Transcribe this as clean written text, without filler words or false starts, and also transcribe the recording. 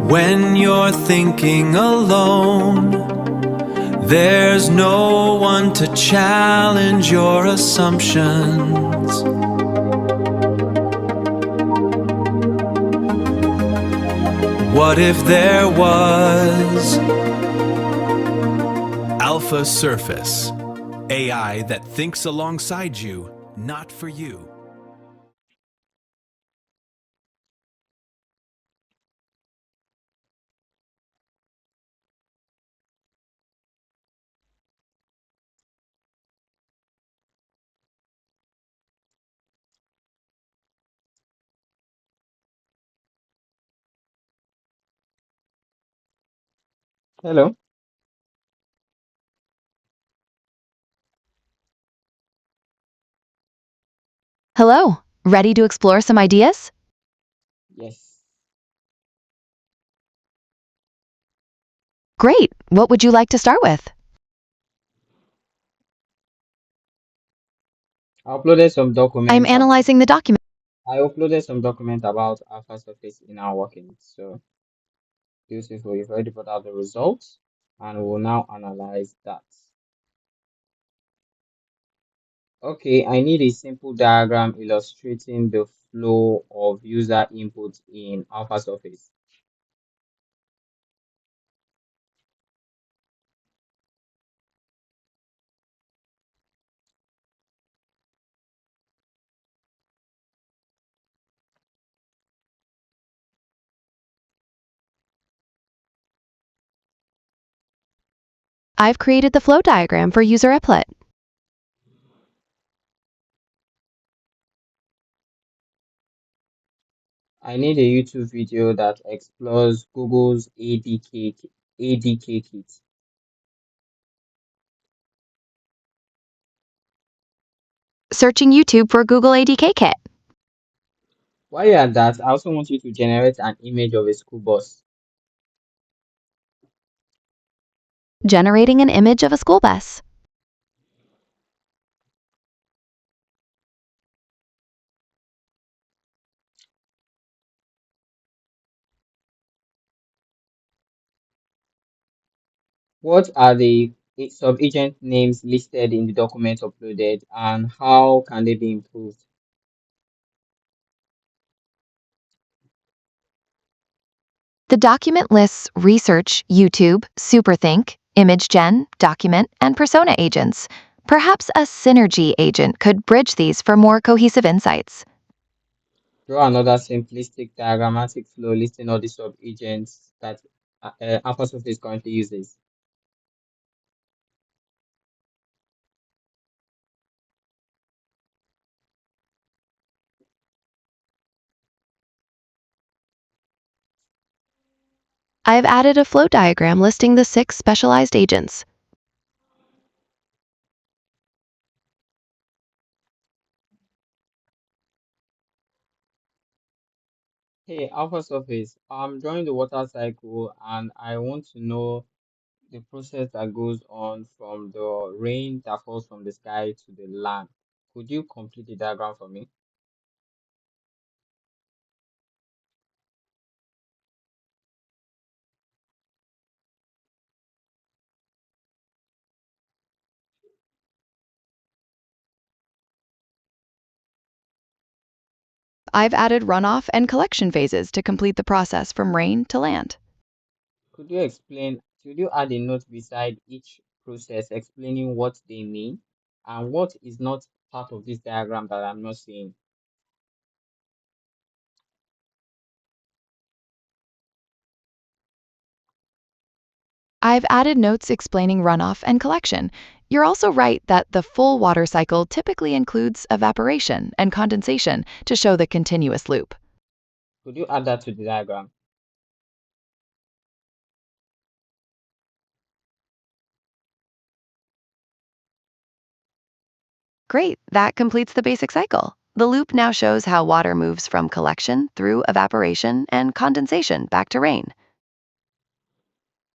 When you're thinking alone, there's no one to challenge your assumptions. What if there was AlphaSurface, AI that thinks alongside you, not for you? Hello. Hello, ready to explore some ideas? Yes. Great, what would you like to start with? I uploaded some I'm documents. analyzing the document. I uploaded some document about AlphaSurface in our working. So beautiful. We've already put out the results, and we'll now analyze that. Okay, I need a simple diagram illustrating the flow of user input in AlphaSurface. I've created the flow diagram for user applet. I need a YouTube video that explores Google's ADK kit. Searching YouTube for Google ADK Kit. While you're at that, I also want you to generate an image of a school bus. Generating an image of a school bus. What are the sub-agent names listed in the document uploaded, and how can they be improved? The document lists research, YouTube, superthink, ImageGen, document, and persona agents. Perhaps a synergy agent could bridge these for more cohesive insights. Draw another simplistic diagrammatic flow listing all the sub-agents that AlphaSurface currently uses. I've added a flow diagram listing the 6 specialized agents. Hey, AlphaSurface, I'm drawing the water cycle and I want to know the process that goes on from the rain that falls from the sky to the land. Could you complete the diagram for me? I've added runoff and collection phases to complete the process from rain to land. Could you add a note beside each process explaining what they mean and what is not part of this diagram that I'm not seeing? I've added notes explaining runoff and collection. You're also right that the full water cycle typically includes evaporation and condensation to show the continuous loop. Could you add that to the diagram? Great, that completes the basic cycle. The loop now shows how water moves from collection through evaporation and condensation back to rain.